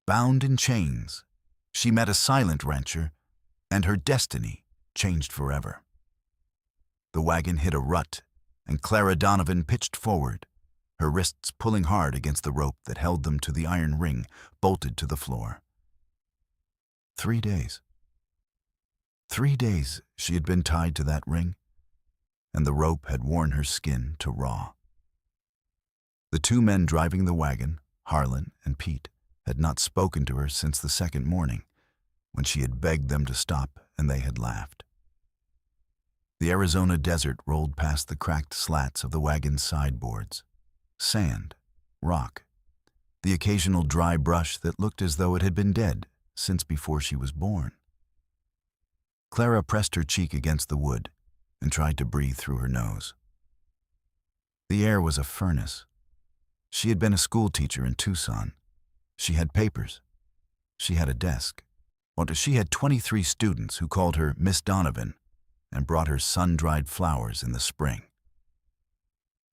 bound in chains, she met a silent rancher, and her destiny changed forever. The wagon hit a rut, and Clara Donovan pitched forward, her wrists pulling hard against the rope that held them to the iron ring bolted to the floor. 3 days. 3 days she had been tied to that ring, and the rope had worn her skin to raw. The 2 men driving the wagon, Harlan and Pete, had not spoken to her since the second morning, when she had begged them to stop and they had laughed. The Arizona desert rolled past the cracked slats of the wagon's sideboards. Sand, rock, the occasional dry brush that looked as though it had been dead since before she was born. Clara pressed her cheek against the wood and tried to breathe through her nose. The air was a furnace. She had been a school teacher in Tucson. She had papers. She had a desk. She had 23 students who called her Miss Donovan and brought her sun-dried flowers in the spring.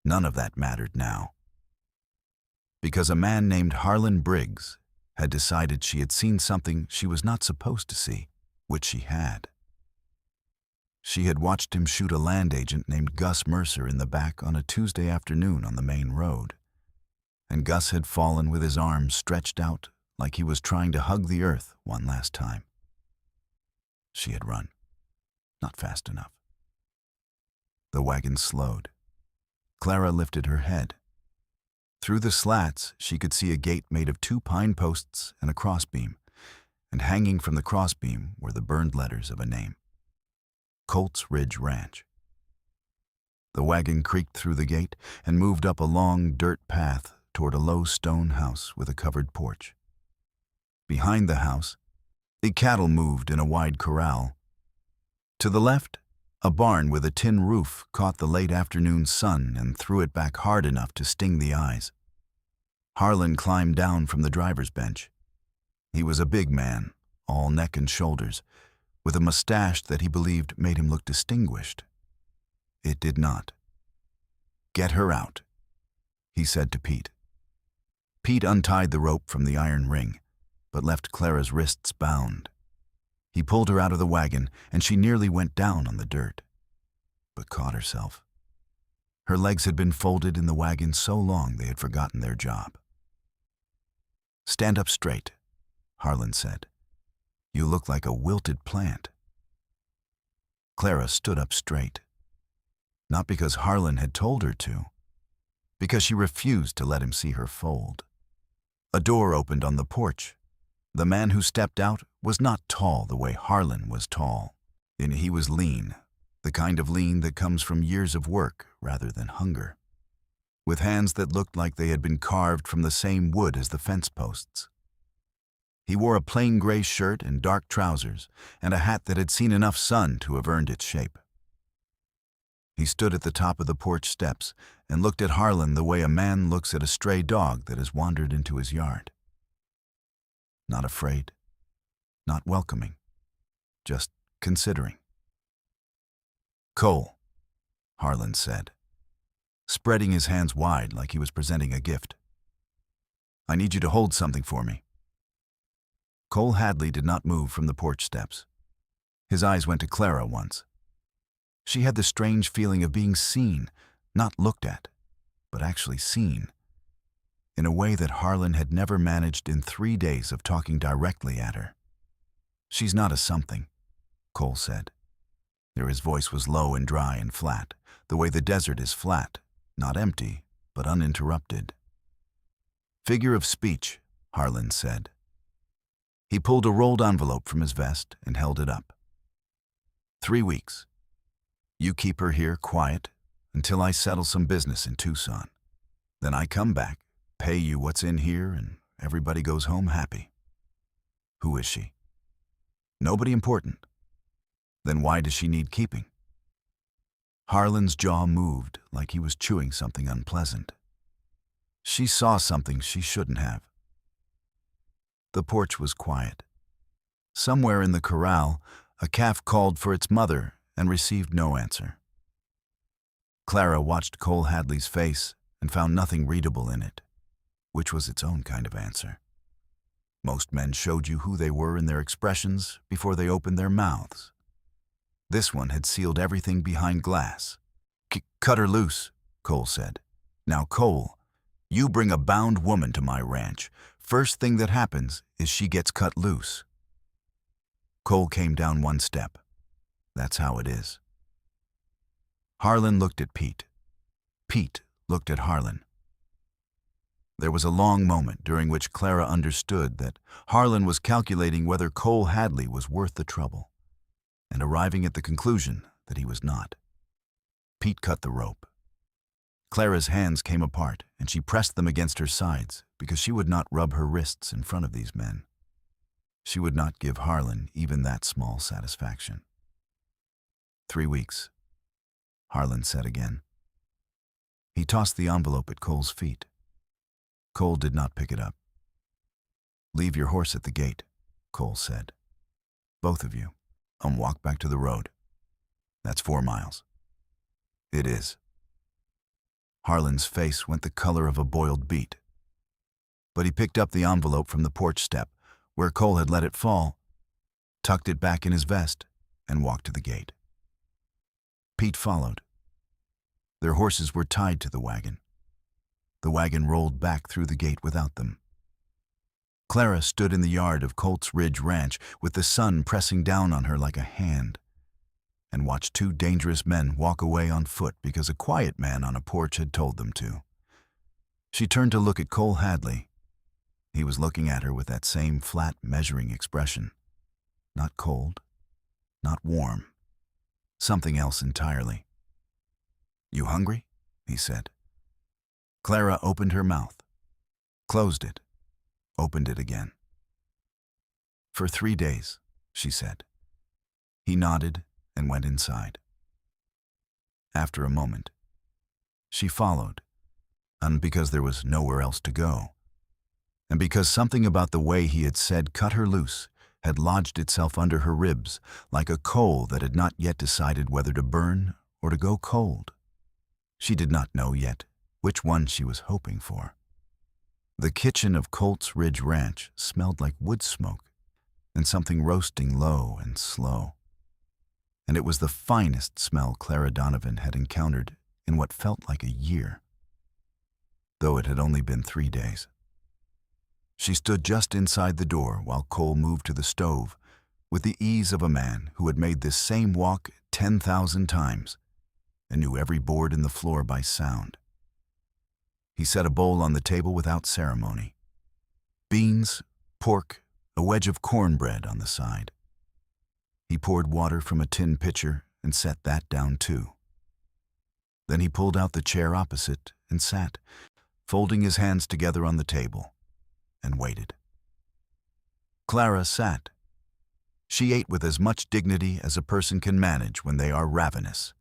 None of that mattered now, because a man named Harlan Briggs had decided she had seen something she was not supposed to see, which she had. She had watched him shoot a land agent named Gus Mercer in the back on a Tuesday afternoon on the main road, and Gus had fallen with his arms stretched out like he was trying to hug the earth one last time. She had run, not fast enough. The wagon slowed. Clara lifted her head. Through the slats, she could see a gate made of 2 pine posts and a crossbeam, and hanging from the crossbeam were the burned letters of a name: Colts Ridge Ranch. The wagon creaked through the gate and moved up a long dirt path toward a low stone house with a covered porch. Behind the house, the cattle moved in a wide corral. To the left, a barn with a tin roof caught the late afternoon sun and threw it back hard enough to sting the eyes. Harlan climbed down from the driver's bench. He was a big man, all neck and shoulders, with a mustache that he believed made him look distinguished. It did not. "Get her out," he said to Pete. Pete untied the rope from the iron ring, but left Clara's wrists bound. He pulled her out of the wagon, and she nearly went down on the dirt, but caught herself. Her legs had been folded in the wagon so long they had forgotten their job. "Stand up straight," Harlan said. "You look like a wilted plant." Clara stood up straight, not because Harlan had told her to, because she refused to let him see her fold. A door opened on the porch. The man who stepped out was not tall the way Harlan was tall, and he was lean, the kind of lean that comes from years of work rather than hunger, with hands that looked like they had been carved from the same wood as the fence posts. He wore a plain gray shirt and dark trousers, and a hat that had seen enough sun to have earned its shape. He stood at the top of the porch steps and looked at Harlan the way a man looks at a stray dog that has wandered into his yard. Not afraid, not welcoming, just considering. "Cole," Harlan said, spreading his hands wide like he was presenting a gift. "I need you to hold something for me." Cole Hadley did not move from the porch steps. His eyes went to Clara once. She had the strange feeling of being seen, not looked at, but actually seen, in a way that Harlan had never managed in 3 days of talking directly at her. "She's not a something," Cole said. His voice was low and dry and flat, the way the desert is flat, not empty, but uninterrupted. "Figure of speech," Harlan said. He pulled a rolled envelope from his vest and held it up. 3 weeks. You keep her here quiet until I settle some business in Tucson. Then I come back, pay you what's in here, and everybody goes home happy." "Who is she?" "Nobody important." "Then why does she need keeping?" Harlan's jaw moved like he was chewing something unpleasant. She saw something she shouldn't have. The porch was quiet. Somewhere in the corral, a calf called for its mother and received no answer. Clara watched Cole Hadley's face and found nothing readable in it, which was its own kind of answer. Most men showed you who they were in their expressions before they opened their mouths. This one had sealed everything behind glass. Cut her loose, Cole said. Now, Cole, you bring a bound woman to my ranch. First thing that happens is she gets cut loose. Cole came down one step. That's how it is. Harlan looked at Pete. Pete looked at Harlan. There was a long moment during which Clara understood that Harlan was calculating whether Cole Hadley was worth the trouble, and arriving at the conclusion that he was not. Pete cut the rope. Clara's hands came apart, and she pressed them against her sides because she would not rub her wrists in front of these men. She would not give Harlan even that small satisfaction. 3 weeks, Harlan said again. He tossed the envelope at Cole's feet. Cole did not pick it up. Leave your horse at the gate, Cole said. Both of you, and walk back to the road. That's 4 miles. It is. Harlan's face went the color of a boiled beet. But he picked up the envelope from the porch step, where Cole had let it fall, tucked it back in his vest, and walked to the gate. Pete followed. Their horses were tied to the wagon. The wagon rolled back through the gate without them. Clara stood in the yard of Colts Ridge Ranch with the sun pressing down on her like a hand, and watched 2 dangerous men walk away on foot because a quiet man on a porch had told them to. She turned to look at Cole Hadley. He was looking at her with that same flat, measuring expression. Not cold, not warm, something else entirely. You hungry? He said. Clara opened her mouth, closed it, opened it again. For 3 days, she said. He nodded and went inside. After a moment, she followed, and because there was nowhere else to go, and because something about the way he had said cut her loose had lodged itself under her ribs like a coal that had not yet decided whether to burn or to go cold. She did not know yet which one she was hoping for. The kitchen of Colts Ridge Ranch smelled like wood smoke and something roasting low and slow. And it was the finest smell Clara Donovan had encountered in what felt like a year, though it had only been 3 days. She stood just inside the door while Cole moved to the stove with the ease of a man who had made this same walk 10,000 times and knew every board in the floor by sound. He set a bowl on the table without ceremony. Beans, pork, a wedge of cornbread on the side. He poured water from a tin pitcher and set that down too. Then he pulled out the chair opposite and sat, folding his hands together on the table, and waited. Clara sat. She ate with as much dignity as a person can manage when they are ravenous,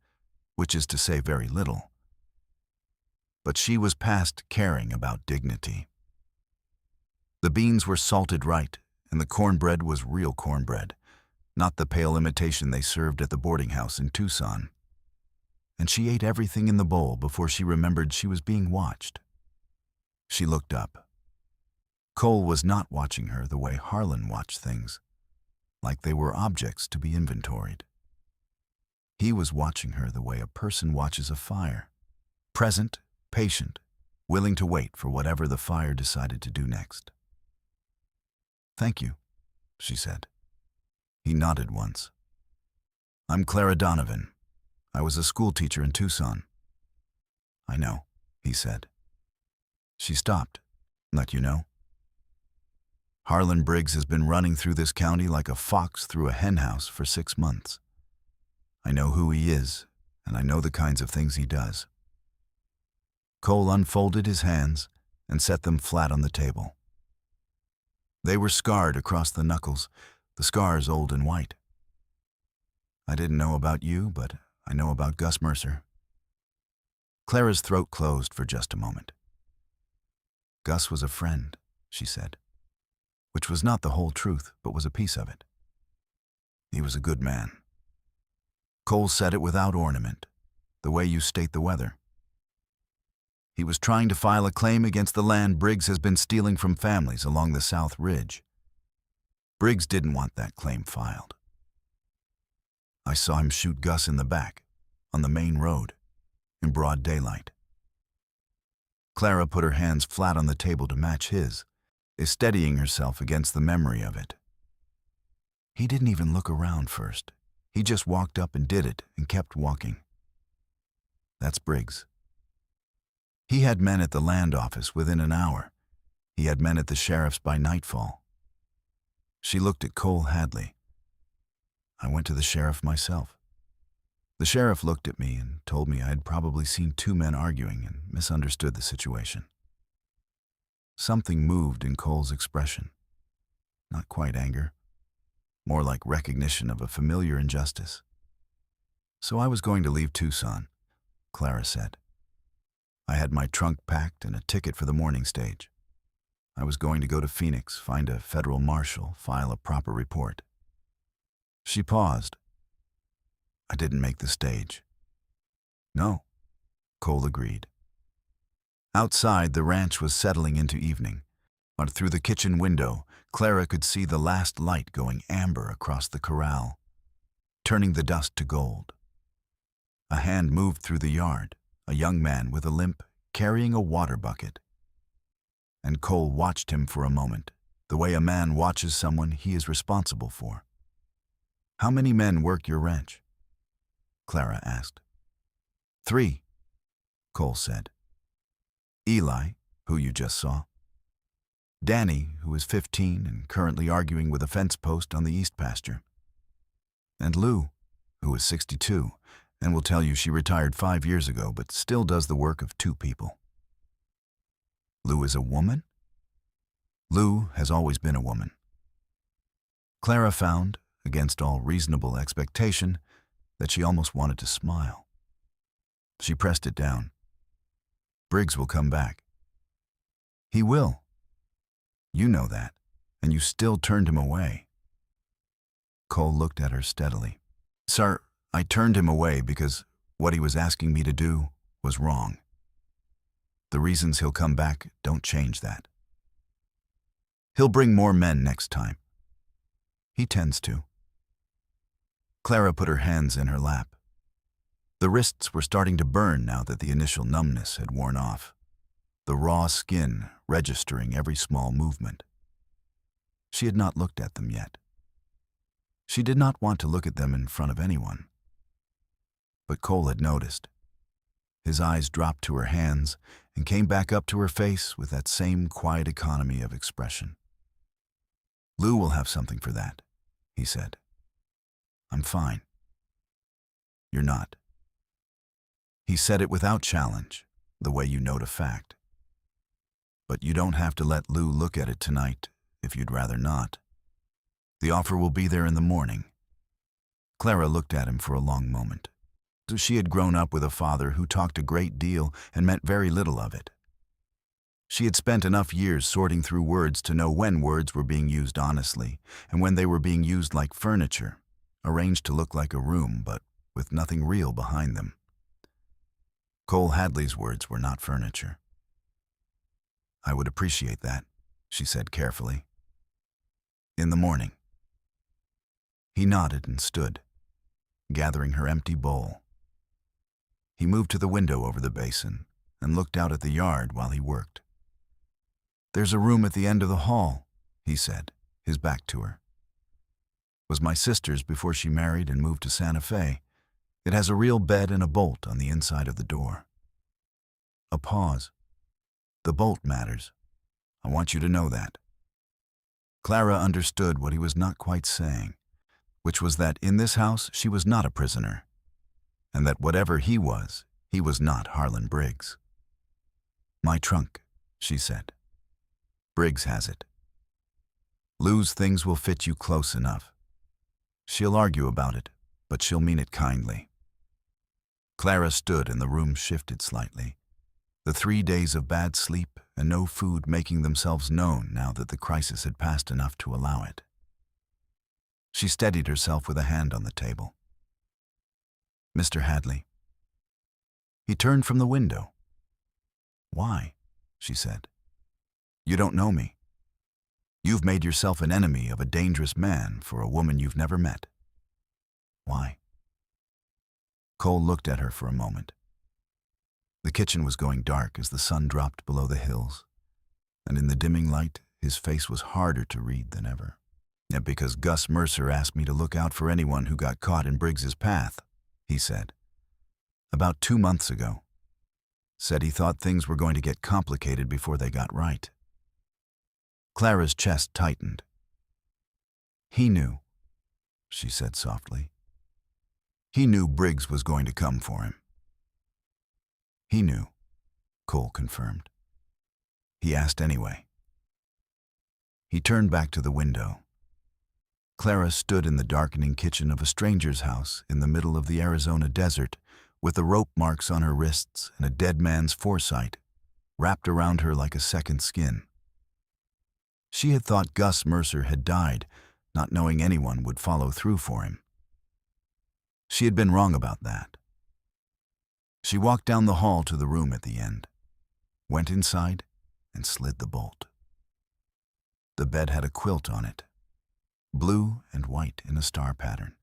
which is to say very little. But she was past caring about dignity. The beans were salted right, and the cornbread was real cornbread, not the pale imitation they served at the boarding house in Tucson. And she ate everything in the bowl before she remembered she was being watched. She looked up. Cole was not watching her the way Harlan watched things, like they were objects to be inventoried. He was watching her the way a person watches a fire, present, patient, willing to wait for whatever the fire decided to do next. Thank you, she said. He nodded once. I'm Clara Donovan. I was a school teacher in Tucson. I know, he said. She stopped. Let you know. Harlan Briggs has been running through this county like a fox through a henhouse for 6 months. I know who he is, and I know the kinds of things he does. Cole unfolded his hands and set them flat on the table. They were scarred across the knuckles, the scars old and white. I didn't know about you, but I know about Gus Mercer. Clara's throat closed for just a moment. Gus was a friend, she said, which was not the whole truth, but was a piece of it. He was a good man. Cole said it without ornament, the way you state the weather. He was trying to file a claim against the land Briggs has been stealing from families along the South Ridge. Briggs didn't want that claim filed. I saw him shoot Gus in the back, on the main road, in broad daylight. Clara put her hands flat on the table to match his, steadying herself against the memory of it. He didn't even look around first. He just walked up and did it and kept walking. That's Briggs. He had men at the land office within an hour. He had men at the sheriff's by nightfall. She looked at Cole Hadley. I went to the sheriff myself. The sheriff looked at me and told me I had probably seen two men arguing and misunderstood the situation. Something moved in Cole's expression. Not quite anger, more like recognition of a familiar injustice. So I was going to leave Tucson, Clara said. I had my trunk packed and a ticket for the morning stage. I was going to go to Phoenix, find a federal marshal, file a proper report. She paused. I didn't make the stage. No, Cole agreed. Outside, the ranch was settling into evening, but through the kitchen window, Clara could see the last light going amber across the corral, turning the dust to gold. A hand moved through the yard, a young man with a limp, carrying a water bucket. And Cole watched him for a moment, the way a man watches someone he is responsible for. How many men work your ranch? Clara asked. 3, Cole said. Eli, who you just saw. Danny, who is 15 and currently arguing with a fence post on the east pasture. And Lou, who is 62, and will tell you she retired 5 years ago but still does the work of 2 people. Lou is a woman? Lou has always been a woman. Clara found, against all reasonable expectation, that she almost wanted to smile. She pressed it down. Briggs will come back. He will. You know that, and you still turned him away. Cole looked at her steadily. Sir, I turned him away because what he was asking me to do was wrong. The reasons he'll come back don't change that. He'll bring more men next time. He tends to. Clara put her hands in her lap. The wrists were starting to burn now that the initial numbness had worn off, the raw skin registering every small movement. She had not looked at them yet. She did not want to look at them in front of anyone. But Cole had noticed. His eyes dropped to her hands and came back up to her face with that same quiet economy of expression. Lou will have something for that, he said. I'm fine. You're not. He said it without challenge, the way you note a fact. But you don't have to let Lou look at it tonight if you'd rather not. The offer will be there in the morning. Clara looked at him for a long moment. She had grown up with a father who talked a great deal and meant very little of it. She had spent enough years sorting through words to know when words were being used honestly and when they were being used like furniture, arranged to look like a room but with nothing real behind them. Cole Hadley's words were not furniture. I would appreciate that, she said carefully. In the morning. He nodded and stood, gathering her empty bowl. He moved to the window over the basin and looked out at the yard while he worked. There's a room at the end of the hall, he said, his back to her. Was my sister's before she married and moved to Santa Fe. It has a real bed and a bolt on the inside of the door. A pause. The bolt matters. I want you to know that. Clara understood what he was not quite saying, which was that in this house she was not a prisoner, and that whatever he was not Harlan Briggs. My trunk, she said. Briggs has it. Lou's things will fit you close enough. She'll argue about it, but she'll mean it kindly. Clara stood and the room shifted slightly, the 3 days of bad sleep and no food making themselves known now that the crisis had passed enough to allow it. She steadied herself with a hand on the table. Mr. Hadley. He turned from the window. Why? She said. You don't know me. You've made yourself an enemy of a dangerous man for a woman you've never met. Why? Cole looked at her for a moment. The kitchen was going dark as the sun dropped below the hills, and in the dimming light, his face was harder to read than ever. Yet because Gus Mercer asked me to look out for anyone who got caught in Briggs's path, he said. About 2 months ago. Said he thought things were going to get complicated before they got right. Clara's chest tightened. He knew, she said softly. He knew Briggs was going to come for him. He knew, Cole confirmed. He asked anyway. He turned back to the window. Clara stood in the darkening kitchen of a stranger's house in the middle of the Arizona desert, with the rope marks on her wrists and a dead man's foresight wrapped around her like a second skin. She had thought Gus Mercer had died, not knowing anyone would follow through for him. She had been wrong about that. She walked down the hall to the room at the end, went inside, and slid the bolt. The bed had a quilt on it, blue and white in a star pattern,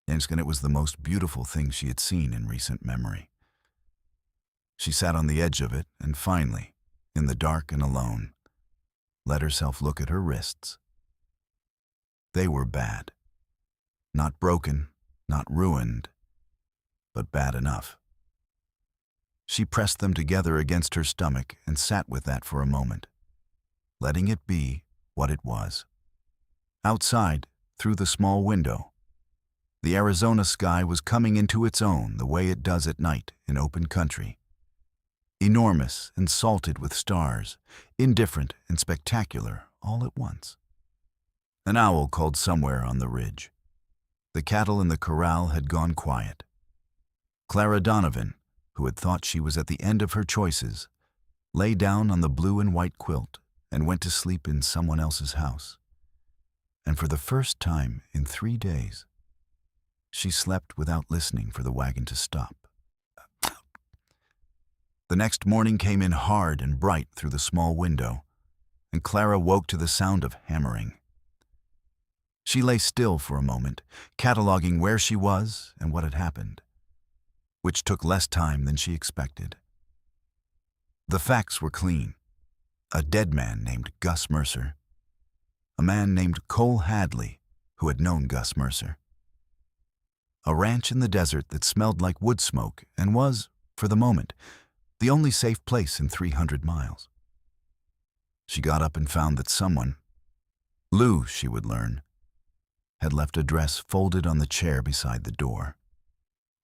and it was the most beautiful thing she had seen in recent memory. She sat on the edge of it and finally, in the dark and alone, let herself look at her wrists. They were bad. Not broken, not ruined, but bad enough. She pressed them together against her stomach and sat with that for a moment, letting it be what it was. Outside, through the small window, the Arizona sky was coming into its own the way it does at night in open country. Enormous and salted with stars, indifferent and spectacular all at once. An owl called somewhere on the ridge. The cattle in the corral had gone quiet. Clara Donovan, who had thought she was at the end of her choices, lay down on the blue and white quilt and went to sleep in someone else's house. And for the first time in 3 days, she slept without listening for the wagon to stop. The next morning came in hard and bright through the small window, and Clara woke to the sound of hammering. She lay still for a moment, cataloging where she was and what had happened, which took less time than she expected. The facts were clean. A dead man named Gus Mercer. A man named Cole Hadley, who had known Gus Mercer. A ranch in the desert that smelled like wood smoke and was, for the moment, the only safe place in 300 miles. She got up and found that someone, Lou, she would learn, had left a dress folded on the chair beside the door.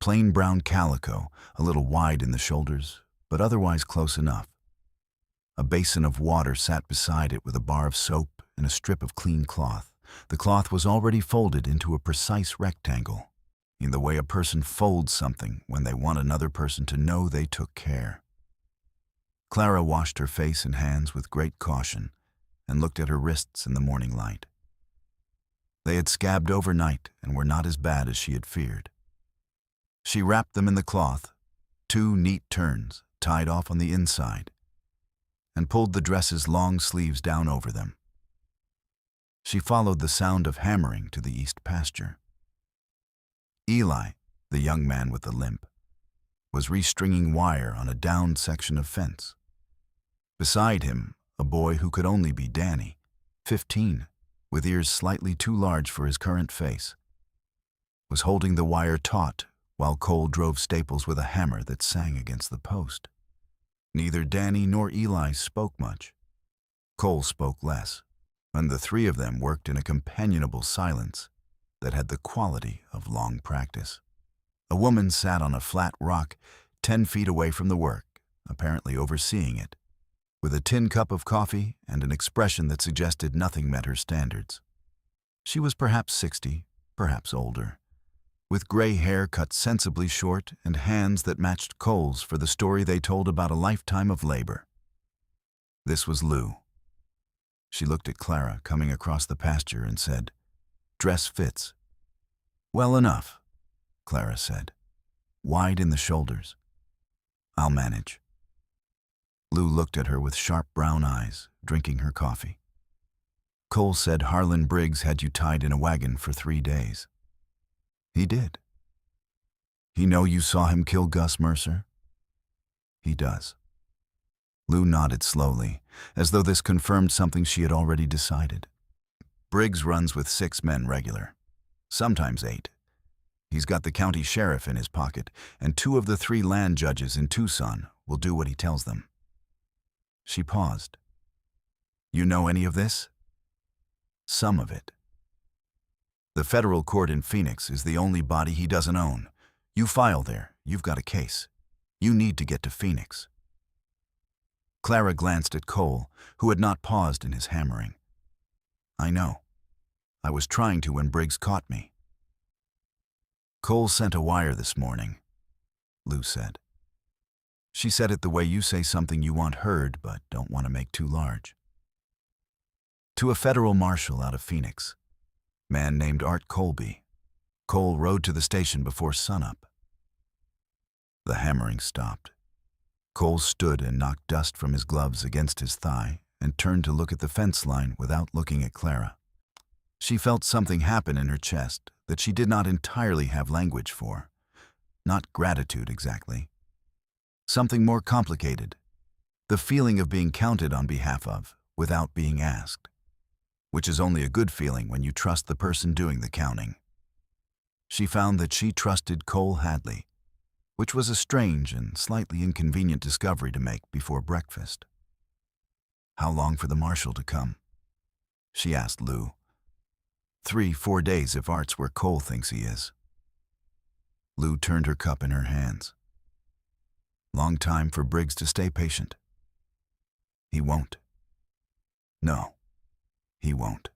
Plain brown calico, a little wide in the shoulders, but otherwise close enough. A basin of water sat beside it with a bar of soap and a strip of clean cloth. The cloth was already folded into a precise rectangle, in the way a person folds something when they want another person to know they took care. Clara washed her face and hands with great caution and looked at her wrists in the morning light. They had scabbed overnight and were not as bad as she had feared. She wrapped them in the cloth, 2 neat turns tied off on the inside, and pulled the dress's long sleeves down over them. She followed the sound of hammering to the east pasture. Eli, the young man with the limp, was restringing wire on a downed section of fence. Beside him, a boy who could only be Danny, 15, with ears slightly too large for his current face, was holding the wire taut while Cole drove staples with a hammer that sang against the post. Neither Danny nor Eli spoke much. Cole spoke less, and the 3 of them worked in a companionable silence that had the quality of long practice. A woman sat on a flat rock 10 feet away from the work, apparently overseeing it, with a tin cup of coffee and an expression that suggested nothing met her standards. She was perhaps 60, perhaps older, with gray hair cut sensibly short and hands that matched Cole's for the story they told about a lifetime of labor. This was Lou. She looked at Clara coming across the pasture and said, "Dress fits." "Well enough," Clara said, "wide in the shoulders. I'll manage." Lou looked at her with sharp brown eyes, drinking her coffee. Cole said Harlan Briggs had you tied in a wagon for 3 days. He did. He know you saw him kill Gus Mercer? He does. Lou nodded slowly, as though this confirmed something she had already decided. Briggs runs with 6 men regular, sometimes 8. He's got the county sheriff in his pocket, and 2 of the 3 land judges in Tucson will do what he tells them. She paused. You know any of this? Some of it. The federal court in Phoenix is the only body he doesn't own. You file there, you've got a case. You need to get to Phoenix. Clara glanced at Cole, who had not paused in his hammering. I know. I was trying to when Briggs caught me. Cole sent a wire this morning, Lou said. She said it the way you say something you want heard but don't want to make too large. To a federal marshal out of Phoenix, man named Art Colby. Cole rode to the station before sunup. The hammering stopped. Cole stood and knocked dust from his gloves against his thigh and turned to look at the fence line without looking at Clara. She felt something happen in her chest that she did not entirely have language for. Not gratitude exactly. Something more complicated. The feeling of being counted on behalf of without being asked. Which is only a good feeling when you trust the person doing the counting. She found that she trusted Cole Hadley, which was a strange and slightly inconvenient discovery to make before breakfast. How long for the marshal to come? She asked Lou. 3-4 days if Art's where Cole thinks he is. Lou turned her cup in her hands. Long time for Briggs to stay patient. He won't. No, he won't.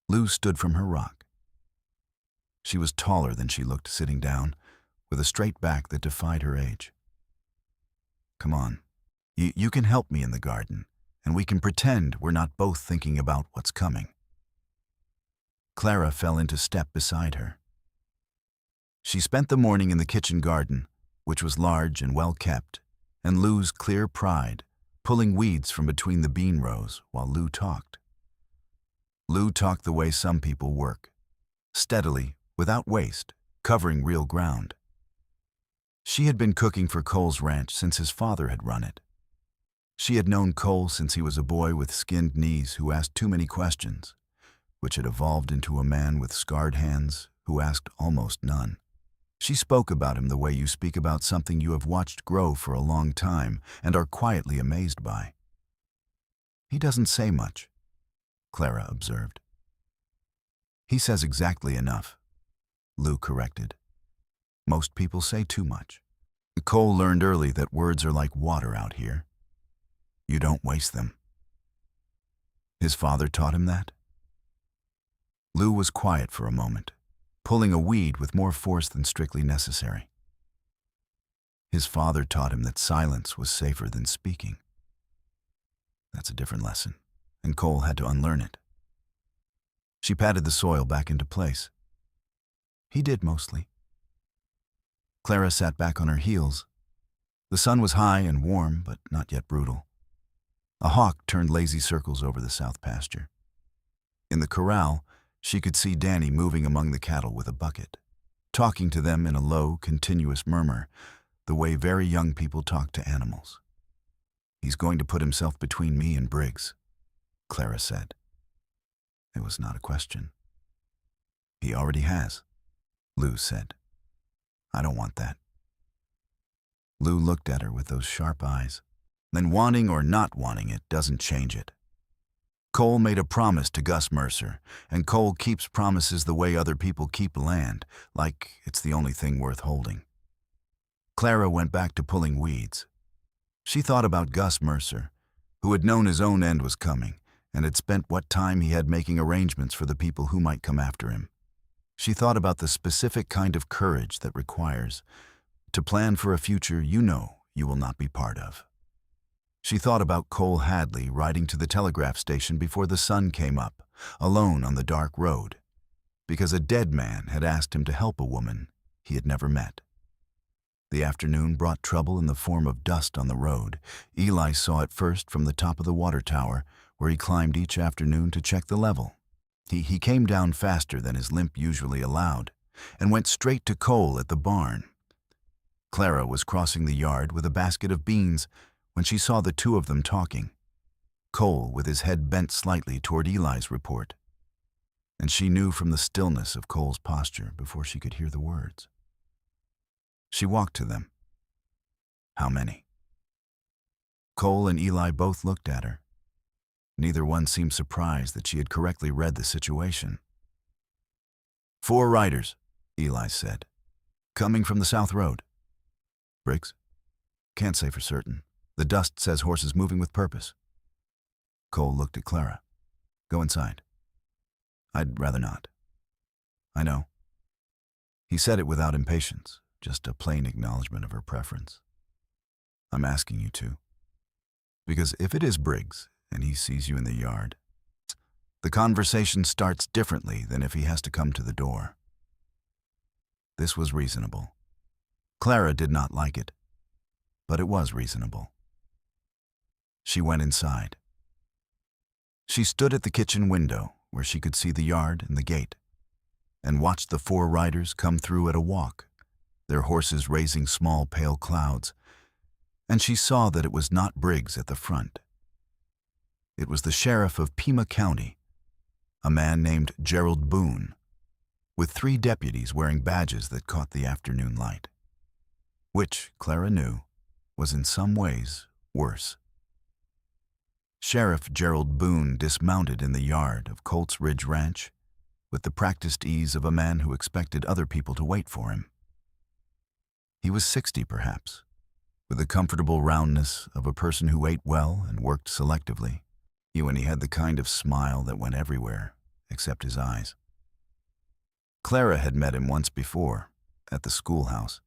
Lou stood from her rock. She was taller than she looked sitting down, with a straight back that defied her age. Come on, you can help me in the garden, and we can pretend we're not both thinking about what's coming. Clara fell into step beside her. She spent the morning in the kitchen garden, which was large and well kept, and Lou's clear pride, pulling weeds from between the bean rows while Lou talked. Lou talked the way some people work, steadily, without waste, covering real ground. She had been cooking for Cole's ranch since his father had run it. She had known Cole since he was a boy with skinned knees who asked too many questions, which had evolved into a man with scarred hands who asked almost none. She spoke about him the way you speak about something you have watched grow for a long time and are quietly amazed by. He doesn't say much, Clara observed. He says exactly enough, Lou corrected. Most people say too much. Cole learned early that words are like water out here. You don't waste them. His father taught him that? Lou was quiet for a moment, pulling a weed with more force than strictly necessary. His father taught him that silence was safer than speaking. That's a different lesson, and Cole had to unlearn it. She patted the soil back into place. He did mostly. Clara sat back on her heels. The sun was high and warm, but not yet brutal. A hawk turned lazy circles over the south pasture. In the corral, she could see Danny moving among the cattle with a bucket, talking to them in a low, continuous murmur, the way very young people talk to animals. He's going to put himself between me and Briggs, Clara said. It was not a question. He already has, Lou said. I don't want that. Lou looked at her with those sharp eyes. Then wanting or not wanting it doesn't change it. Cole made a promise to Gus Mercer, and Cole keeps promises the way other people keep land, like it's the only thing worth holding. Clara went back to pulling weeds. She thought about Gus Mercer, who had known his own end was coming, and had spent what time he had making arrangements for the people who might come after him. She thought about the specific kind of courage that requires to plan for a future you know you will not be part of. She thought about Cole Hadley riding to the telegraph station before the sun came up, alone on the dark road, because a dead man had asked him to help a woman he had never met. The afternoon brought trouble in the form of dust on the road. Eli saw it first from the top of the water tower, where he climbed each afternoon to check the level. He came down faster than his limp usually allowed and went straight to Cole at the barn. Clara was crossing the yard with a basket of beans when she saw the two of them talking, Cole with his head bent slightly toward Eli's report. And she knew from the stillness of Cole's posture before she could hear the words. She walked to them. How many? Cole and Eli both looked at her. Neither one seemed surprised that she had correctly read the situation. 4 riders, Eli said, coming from the South Road. Briggs? Can't say for certain. The dust says horses moving with purpose. Cole looked at Clara. Go inside. I'd rather not. I know. He said it without impatience, just a plain acknowledgement of her preference. I'm asking you to. Because if it is Briggs, and he sees you in the yard, the conversation starts differently than if he has to come to the door. This was reasonable. Clara did not like it, but it was reasonable. She went inside. She stood at the kitchen window where she could see the yard and the gate, and watched the 4 riders come through at a walk, their horses raising small pale clouds, and she saw that it was not Briggs at the front. It was the sheriff of Pima County, a man named Gerald Boone, with 3 deputies wearing badges that caught the afternoon light, which, Clara knew, was in some ways worse. Sheriff Gerald Boone dismounted in the yard of Colts Ridge Ranch with the practiced ease of a man who expected other people to wait for him. He was 60 perhaps, with the comfortable roundness of a person who ate well and worked selectively, and he had the kind of smile that went everywhere except his eyes. Clara had met him once before, at the schoolhouse,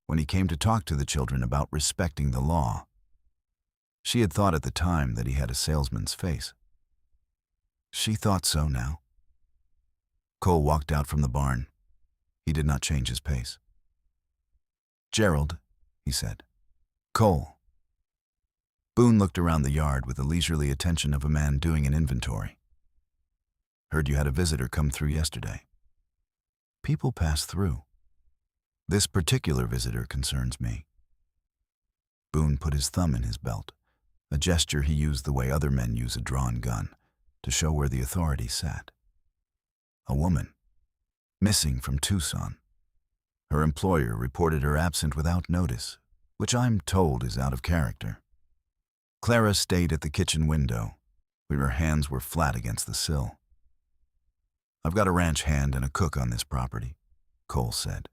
when he came to talk to the children about respecting the law. She had thought at the time that he had a salesman's face. She thought so now. Cole walked out from the barn. He did not change his pace. Gerald, he said. Cole. Boone looked around the yard with the leisurely attention of a man doing an inventory. Heard you had a visitor come through yesterday. People pass through. This particular visitor concerns me. Boone put his thumb in his belt, a gesture he used the way other men use a drawn gun, to show where the authority sat. A woman, missing from Tucson. Her employer reported her absent without notice, which I'm told is out of character. Clara stayed at the kitchen window, where her hands were flat against the sill. I've got a ranch hand and a cook on this property, Cole said.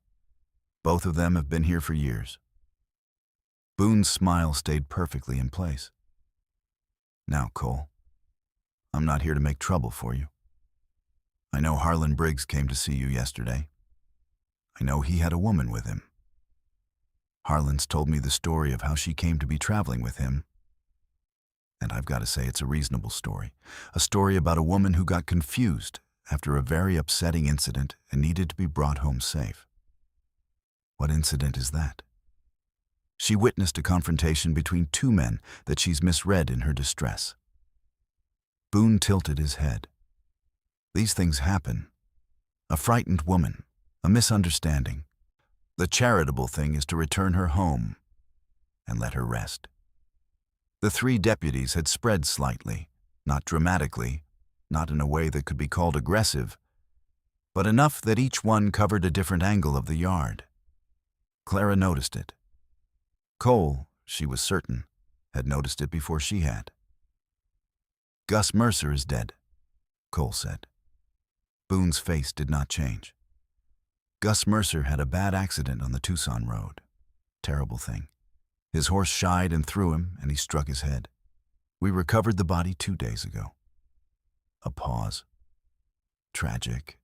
Both of them have been here for years. Boone's smile stayed perfectly in place. Now, Cole, I'm not here to make trouble for you. I know Harlan Briggs came to see you yesterday. I know he had a woman with him. Harlan's told me the story of how she came to be traveling with him. And I've got to say it's a reasonable story. A story about a woman who got confused after a very upsetting incident and needed to be brought home safe. What incident is that? She witnessed a confrontation between 2 men that she's misread in her distress. Boone tilted his head. These things happen. A frightened woman, a misunderstanding. The charitable thing is to return her home and let her rest. The 3 deputies had spread slightly, not dramatically, not in a way that could be called aggressive, but enough that each one covered a different angle of the yard. Clara noticed it. Cole, she was certain, had noticed it before she had. Gus Mercer is dead, Cole said. Boone's face did not change. Gus Mercer had a bad accident on the Tucson road. Terrible thing. His horse shied and threw him, and he struck his head. We recovered the body 2 days ago. A pause. Tragic.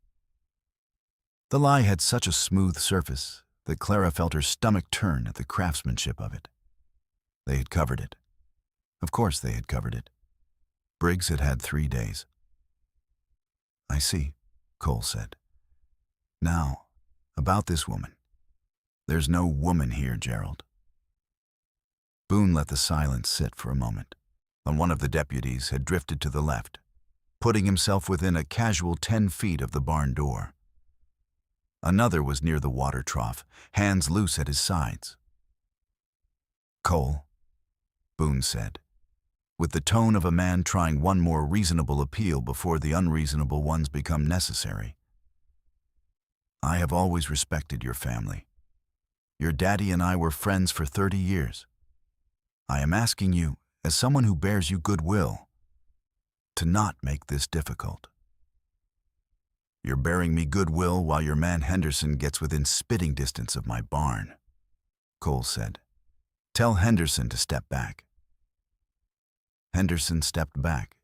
The lie had such a smooth surface that Clara felt her stomach turn at the craftsmanship of it. They had covered it. Of course they had covered it. Briggs had had 3 days. I see, Cole said. Now, about this woman. There's no woman here, Gerald. Boone let the silence sit for a moment. and one of the deputies had drifted to the left, putting himself within a casual 10 feet of the barn door. Another was near the water trough, hands loose at his sides. "Cole," Boone said, with the tone of a man trying one more reasonable appeal before the unreasonable ones become necessary. "I have always respected your family. Your daddy and I were friends for 30 years. I am asking you, as someone who bears you goodwill, to not make this difficult. You're bearing me goodwill while your man Henderson gets within spitting distance of my barn," Cole said. "Tell Henderson to step back." Henderson stepped back.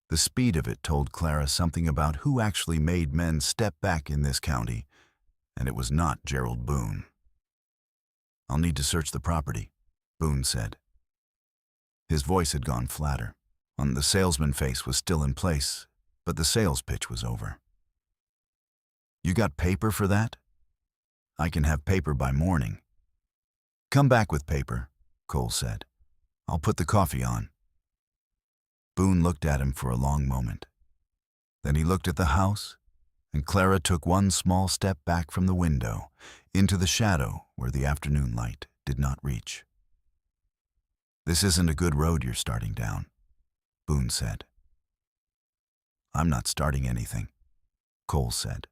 The speed of it told Clara something about who actually made men step back in this county, and it was not Gerald Boone. "I'll need to search the property," Boone said. His voice had gone flatter. The salesman face was still in place, but the sales pitch was over. "You got paper for that? I can have paper by morning." "Come back with paper," Cole said. "I'll put the coffee on." Boone looked at him for a long moment. Then he looked at the house, and Clara took one small step back from the window, into the shadow where the afternoon light did not reach. "This isn't a good road you're starting down," Boone said. "I'm not starting anything," Cole said.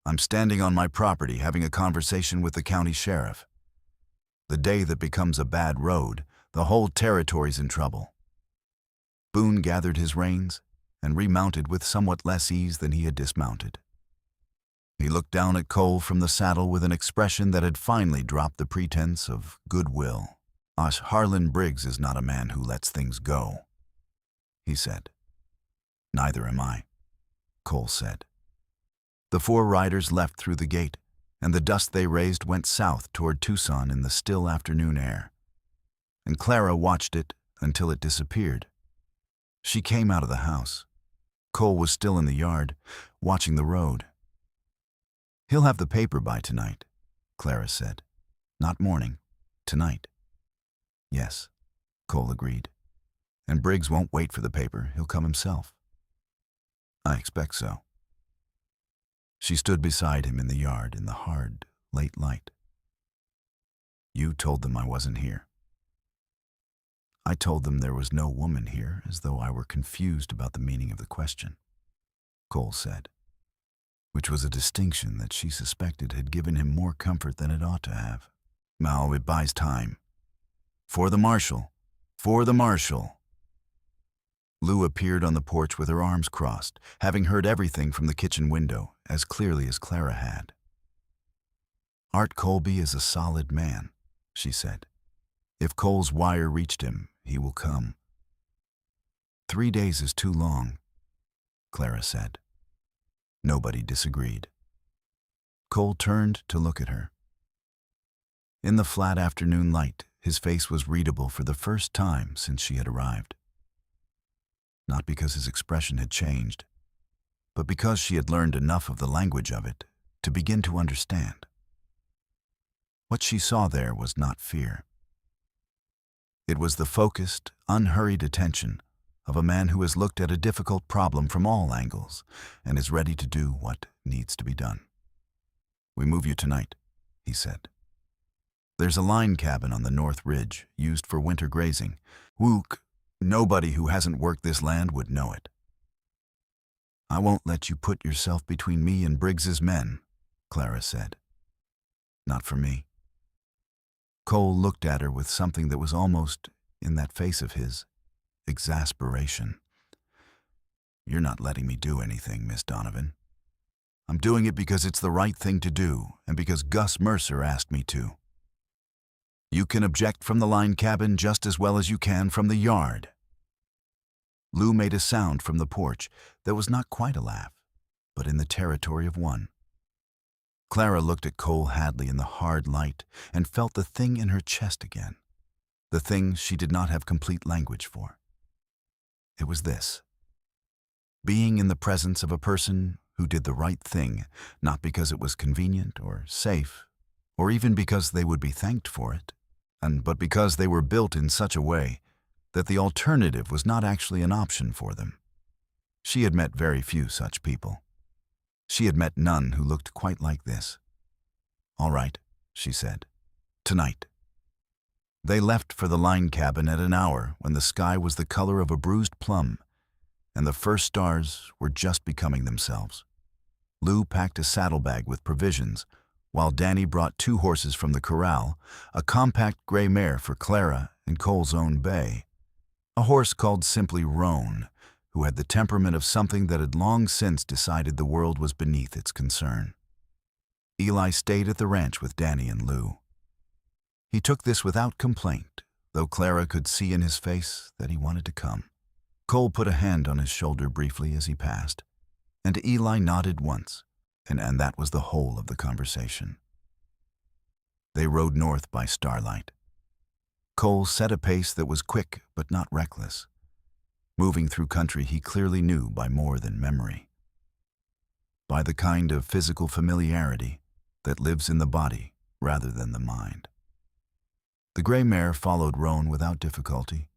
"I'm standing on my property having a conversation with the county sheriff. The day that becomes a bad road, the whole territory's in trouble." Boone gathered his reins and remounted with somewhat less ease than he had dismounted. He looked down at Cole from the saddle with an expression that had finally dropped the pretense of goodwill. "Harlan Briggs is not a man who lets things go," he said. "Neither am I," Cole said. The four riders left through the gate, and the dust they raised went south toward Tucson in the still afternoon air. And Clara watched it until it disappeared. She came out of the house. Cole was still in the yard, watching the road. "He'll have the paper by tonight," Clara said. "Not morning, tonight." "Yes," Cole agreed. "And Briggs won't wait for the paper, he'll come himself." "I expect so." She stood beside him in the yard in the hard, late light. "You told them I wasn't here." "I told them there was no woman here, as though I were confused about the meaning of the question," Cole said, which was a distinction that she suspected had given him more comfort than it ought to have. "Now it buys time. For the marshal! For the marshal!" Lou appeared on the porch with her arms crossed, having heard everything from the kitchen window, as clearly as Clara had. "Art Colby is a solid man," she said. "If Cole's wire reached him, he will come." "3 days is too long," Clara said. Nobody disagreed. Cole turned to look at her. In the flat afternoon light, his face was readable for the first time since she had arrived. Not because his expression had changed, but because she had learned enough of the language of it to begin to understand. What she saw there was not fear. It was the focused, unhurried attention of a man who has looked at a difficult problem from all angles and is ready to do what needs to be done. "We move you tonight," he said. "There's a line cabin on the North Ridge used for winter grazing. Nobody who hasn't worked this land would know it. I won't let you put yourself between me and Briggs's men," Clara said. "Not for me." Cole looked at her with something that was almost, in that face of his, exasperation. "You're not letting me do anything, Miss Donovan. I'm doing it because it's the right thing to do and because Gus Mercer asked me to. You can object from the line cabin just as well as you can from the yard." Lou made a sound from the porch that was not quite a laugh, but in the territory of one. Clara looked at Cole Hadley in the hard light and felt the thing in her chest again, the thing she did not have complete language for. It was this: being in the presence of a person who did the right thing, not because it was convenient or safe, or even because they would be thanked for it, but because they were built in such a way that the alternative was not actually an option for them. She had met very few such people. She had met none who looked quite like this. "All right," she said. "Tonight." They left for the line cabin at an hour when the sky was the color of a bruised plum, and the first stars were just becoming themselves. Lou packed a saddlebag with provisions, while Danny brought 2 horses from the corral, a compact gray mare for Clara and Cole's own bay, a horse called simply Roan, who had the temperament of something that had long since decided the world was beneath its concern. Eli stayed at the ranch with Danny and Lou. He took this without complaint, though Clara could see in his face that he wanted to come. Cole put a hand on his shoulder briefly as he passed, and Eli nodded once, and that was the whole of the conversation. They rode north by starlight. Cole set a pace that was quick but not reckless, moving through country he clearly knew by more than memory, by the kind of physical familiarity that lives in the body rather than the mind. The gray mare followed Roan without difficulty,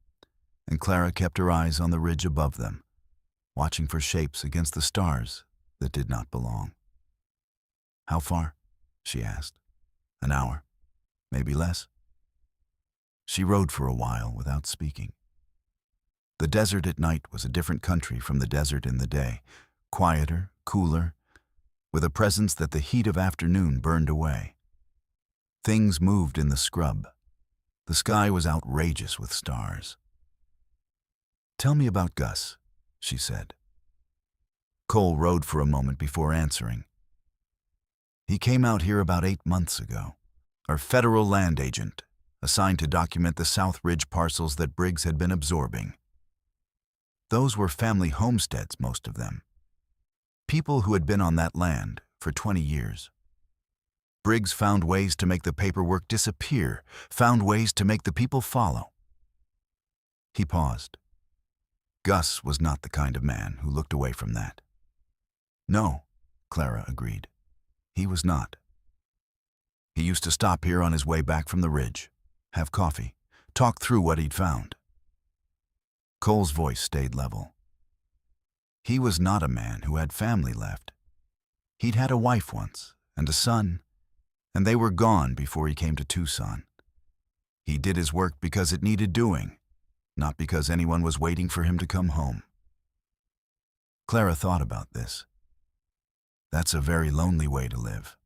and Clara kept her eyes on the ridge above them, watching for shapes against the stars that did not belong. "How far?" she asked. "An hour, maybe less." She rode for a while without speaking. The desert at night was a different country from the desert in the day, quieter, cooler, with a presence that the heat of afternoon burned away. Things moved in the scrub. The sky was outrageous with stars. "Tell me about Gus," she said. Cole rode for a moment before answering. "He came out here about 8 months ago. Our federal land agent, assigned to document the South Ridge parcels that Briggs had been absorbing. Those were family homesteads, most of them. People who had been on that land for 20 years. Briggs found ways to make the paperwork disappear, found ways to make the people follow." He paused. Gus was not the kind of man who looked away from that. "No," Clara agreed. "He was not. He used to stop here on his way back from the ridge, have coffee, talk through what he'd found." Cole's voice stayed level. He was not a man who had family left. He'd had a wife once, and a son, and they were gone before he came to Tucson. He did his work because it needed doing, not because anyone was waiting for him to come home. Clara thought about this. That's a very lonely way to live.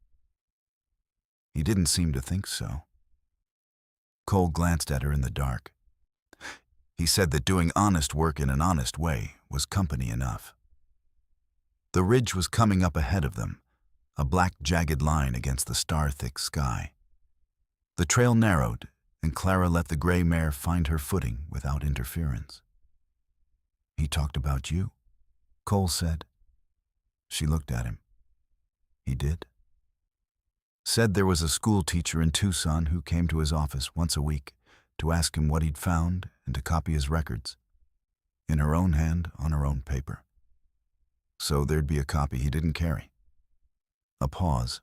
He didn't seem to think so. Cole glanced at her in the dark. He said that doing honest work in an honest way was company enough. The ridge was coming up ahead of them, a black jagged line against the star-thick sky. The trail narrowed, and Clara let the gray mare find her footing without interference. "He talked about you," Cole said. She looked at him. "He did?" "Said there was a school teacher in Tucson who came to his office once a week to ask him what he'd found and to copy his records, in her own hand on her own paper. So there'd be a copy he didn't carry." A pause.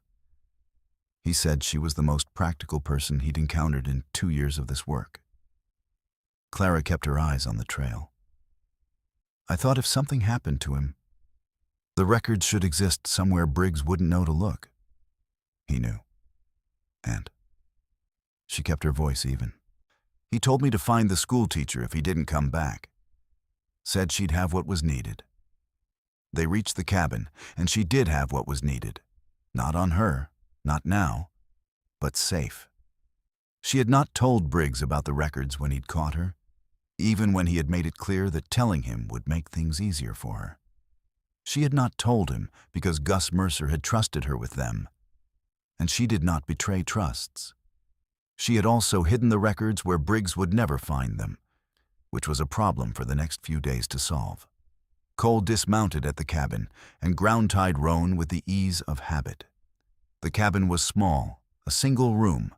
He said she was the most practical person he'd encountered in 2 years of this work. Clara kept her eyes on the trail. "I thought if something happened to him, the records should exist somewhere Briggs wouldn't know to look." He knew. And she kept her voice even. "He told me to find the school teacher if he didn't come back. Said she'd have what was needed." They reached the cabin, and she did have what was needed. Not on her, not now, but safe. She had not told Briggs about the records when he'd caught her, even when he had made it clear that telling him would make things easier for her. She had not told him because Gus Mercer had trusted her with them, and she did not betray trusts. She had also hidden the records where Briggs would never find them, which was a problem for the next few days to solve. Cole dismounted at the cabin and ground-tied Roan with the ease of habit. The cabin was small, a single room,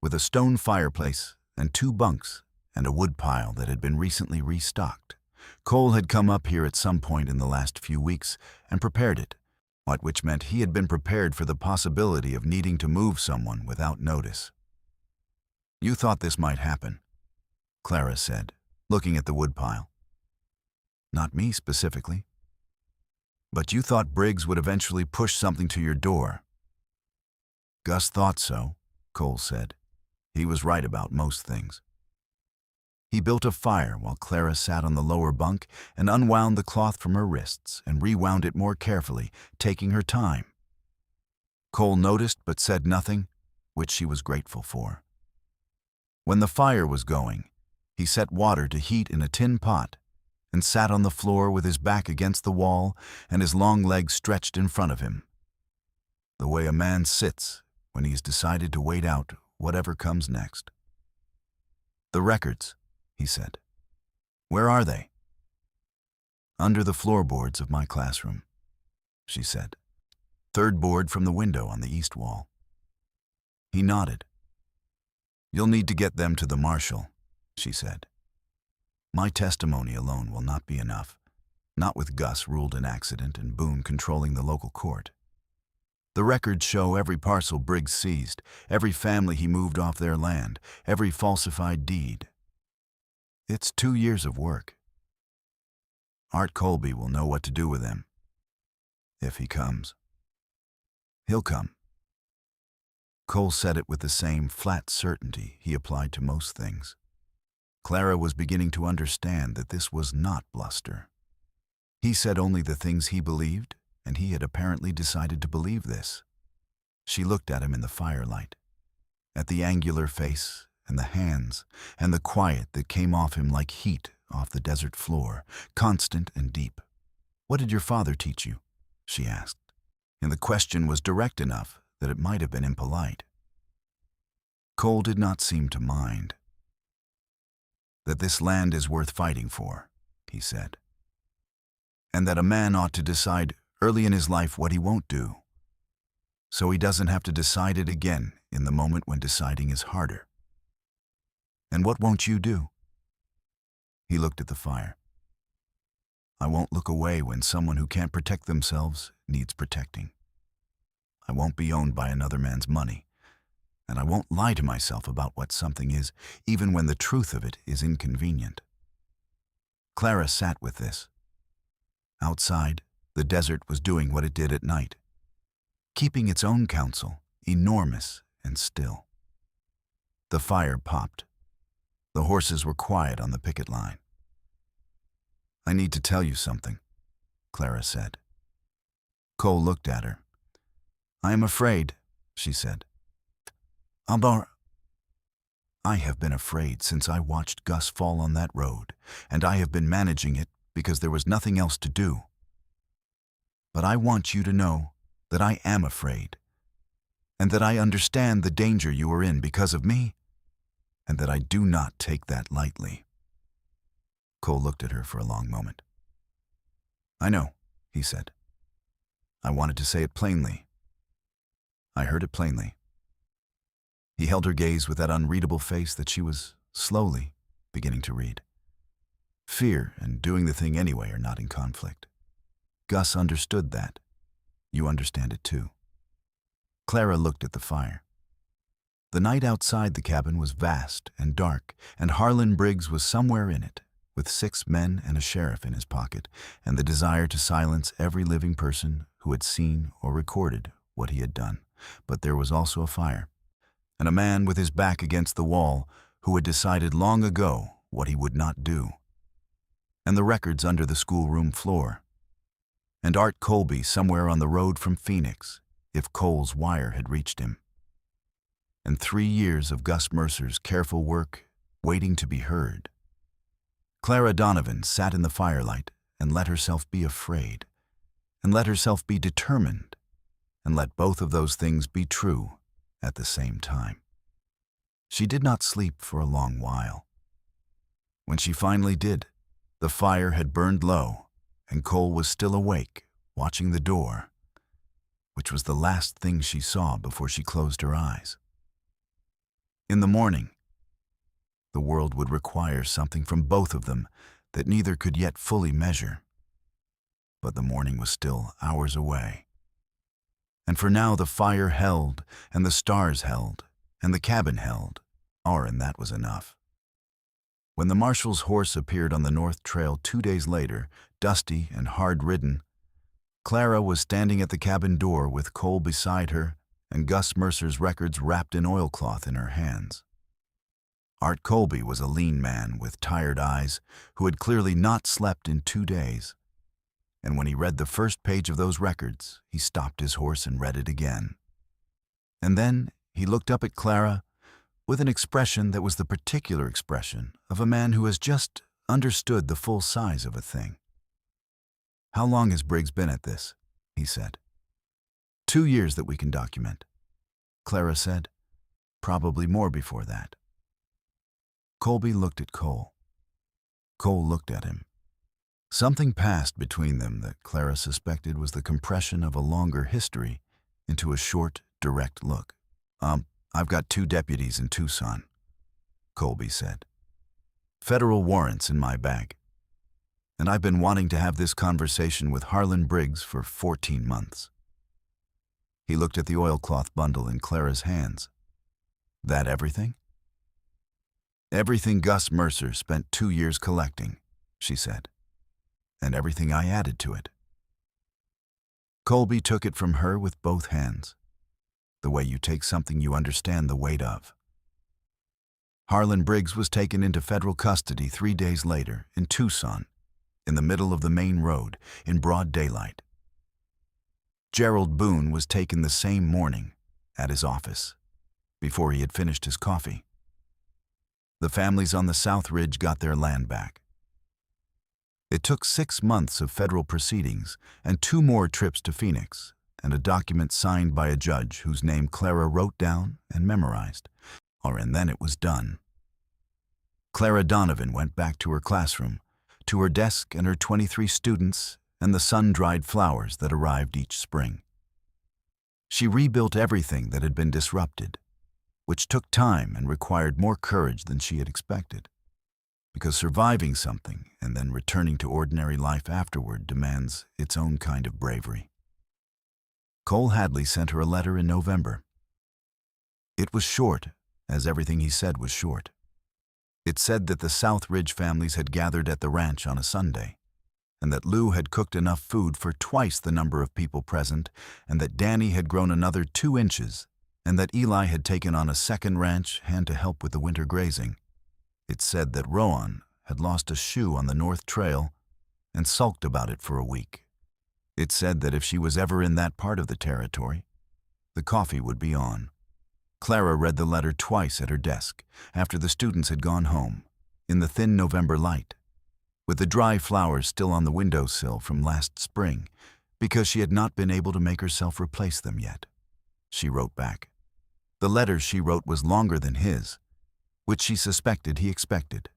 with a stone fireplace and 2 bunks and a wood pile that had been recently restocked. Cole had come up here at some point in the last few weeks and prepared it, which meant he had been prepared for the possibility of needing to move someone without notice. "You thought this might happen," Clara said, looking at the woodpile. Not me specifically. But you thought Briggs would eventually push something to your door. Gus thought so, Cole said. He was right about most things. He built a fire while Clara sat on the lower bunk and unwound the cloth from her wrists and rewound it more carefully, taking her time. Cole noticed but said nothing, which she was grateful for. When the fire was going, he set water to heat in a tin pot and sat on the floor with his back against the wall and his long legs stretched in front of him, the way a man sits when he's decided to wait out whatever comes next. "The records," he said. "Where are they?" "Under the floorboards of my classroom," she said. "Third board from the window on the east wall." He nodded. "You'll need to get them to the marshal," she said. "My testimony alone will not be enough, not with Gus ruled an accident and Boone controlling the local court. The records show every parcel Briggs seized, every family he moved off their land, every falsified deed. It's 2 years of work. Art Colby will know what to do with them. If he comes. He'll come." Cole said it with the same flat certainty he applied to most things. Clara was beginning to understand that this was not bluster. He said only the things he believed, and he had apparently decided to believe this. She looked at him in the firelight, at the angular face and the hands and the quiet that came off him like heat off the desert floor, constant and deep. "What did your father teach you?" she asked, and the question was direct enough that it might have been impolite. Cole did not seem to mind. "That this land is worth fighting for," he said, "and that a man ought to decide early in his life what he won't do, so he doesn't have to decide it again in the moment when deciding is harder." "And what won't you do?" He looked at the fire. "I won't look away when someone who can't protect themselves needs protecting. I won't be owned by another man's money, and I won't lie to myself about what something is, even when the truth of it is inconvenient." Clara sat with this. Outside, the desert was doing what it did at night, keeping its own counsel, enormous and still. The fire popped. The horses were quiet on the picket line. "I need to tell you something," Clara said. Cole looked at her. "I am afraid," she said. "I have been afraid since I watched Gus fall on that road, and I have been managing it because there was nothing else to do. But I want you to know that I am afraid, and that I understand the danger you are in because of me, and that I do not take that lightly." Cole looked at her for a long moment. "I know," he said. "I wanted to say it plainly. I heard it plainly." He held her gaze with that unreadable face that she was slowly beginning to read. Fear and doing the thing anyway are not in conflict. Gus understood that. You understand it too. Clara looked at the fire. The night outside the cabin was vast and dark, and Harlan Briggs was somewhere in it, with 6 men and a sheriff in his pocket, and the desire to silence every living person who had seen or recorded what he had done. But there was also a fire, and a man with his back against the wall who had decided long ago what he would not do, and the records under the schoolroom floor, and Art Colby somewhere on the road from Phoenix, if Cole's wire had reached him, and 3 years of Gus Mercer's careful work waiting to be heard. Clara Donovan sat in the firelight and let herself be afraid, and let herself be determined, and let both of those things be true at the same time. She did not sleep for a long while. When she finally did, the fire had burned low, and Cole was still awake, watching the door, which was the last thing she saw before she closed her eyes. In the morning, the world would require something from both of them that neither could yet fully measure. But the morning was still hours away. And for now the fire held, and the stars held, and the cabin held, and that was enough. When the marshal's horse appeared on the North Trail 2 days later, dusty and hard-ridden, Clara was standing at the cabin door with Cole beside her and Gus Mercer's records wrapped in oilcloth in her hands. Art Colby was a lean man with tired eyes who had clearly not slept in 2 days. And when he read the first page of those records, he stopped his horse and read it again. And then he looked up at Clara with an expression that was the particular expression of a man who has just understood the full size of a thing. "How long has Briggs been at this?" he said. 2 years that we can document," Clara said. "Probably more before that." Colby looked at Cole. Cole looked at him. Something passed between them that Clara suspected was the compression of a longer history into a short, direct look. I've got 2 deputies in Tucson," Colby said. "Federal warrants in my bag. And I've been wanting to have this conversation with Harlan Briggs for 14 months. He looked at the oilcloth bundle in Clara's hands. "That everything?" "Everything Gus Mercer spent 2 years collecting," she said. "And everything I added to it." Colby took it from her with both hands, the way you take something you understand the weight of. Harlan Briggs was taken into federal custody 3 days later in Tucson, in the middle of the main road, in broad daylight. Gerald Boone was taken the same morning, at his office, before he had finished his coffee. The families on the South Ridge got their land back. It took 6 months of federal proceedings and 2 more trips to Phoenix, and a document signed by a judge whose name Clara wrote down and memorized. And then it was done. Clara Donovan went back to her classroom, to her desk and her 23 students and the sun-dried flowers that arrived each spring. She rebuilt everything that had been disrupted, which took time and required more courage than she had expected, because surviving something and then returning to ordinary life afterward demands its own kind of bravery. Cole Hadley sent her a letter in November. It was short, as everything he said was short. It said that the South Ridge families had gathered at the ranch on a Sunday, and that Lou had cooked enough food for twice the number of people present, and that Danny had grown another 2 inches, and that Eli had taken on a second ranch hand to help with the winter grazing. It said that Rowan had lost a shoe on the North Trail and sulked about it for a week. It said that if she was ever in that part of the territory, the coffee would be on. Clara read the letter twice at her desk, after the students had gone home, in the thin November light, with the dry flowers still on the windowsill from last spring, because she had not been able to make herself replace them yet. She wrote back. The letter she wrote was longer than his, which she suspected he expected.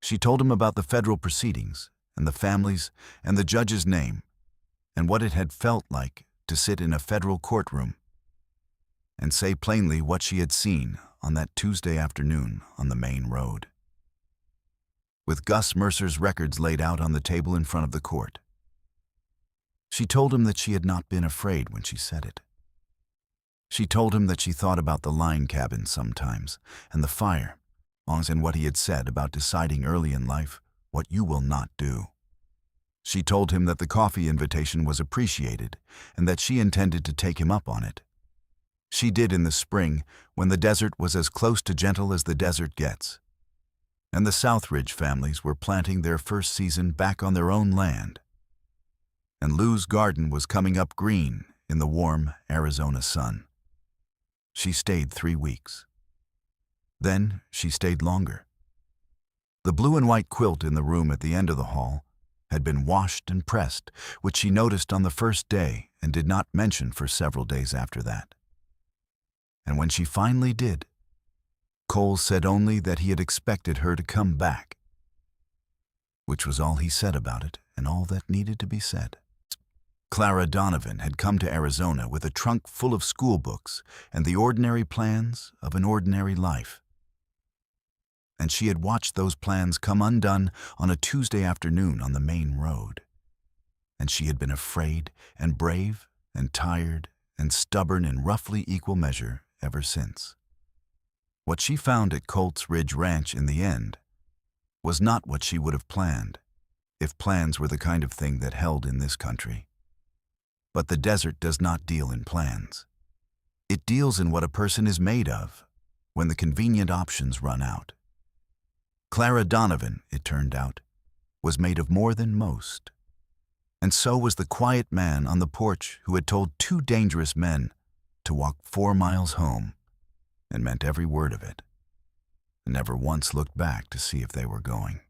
She told him about the federal proceedings, and the families, and the judge's name, and what it had felt like to sit in a federal courtroom, and say plainly what she had seen on that Tuesday afternoon on the main road, with Gus Mercer's records laid out on the table in front of the court. She told him that she had not been afraid when she said it. She told him that she thought about the line cabin sometimes, and the fire, and what he had said about deciding early in life what you will not do. She told him that the coffee invitation was appreciated, and that she intended to take him up on it. She did in the spring, when the desert was as close to gentle as the desert gets, and the Southridge families were planting their first season back on their own land, and Lou's garden was coming up green in the warm Arizona sun. She stayed 3 weeks. Then she stayed longer. The blue and white quilt in the room at the end of the hall had been washed and pressed, which she noticed on the first day and did not mention for several days after that. And when she finally did, Cole said only that he had expected her to come back, which was all he said about it and all that needed to be said. Clara Donovan had come to Arizona with a trunk full of school books and the ordinary plans of an ordinary life. And she had watched those plans come undone on a Tuesday afternoon on the main road. And she had been afraid and brave and tired and stubborn in roughly equal measure ever since. What she found at Colts Ridge Ranch in the end was not what she would have planned, if plans were the kind of thing that held in this country. But the desert does not deal in plans. It deals in what a person is made of when the convenient options run out. Clara Donovan, it turned out, was made of more than most. And so was the quiet man on the porch who had told two dangerous men to walk 4 miles home, and meant every word of it, and never once looked back to see if they were going.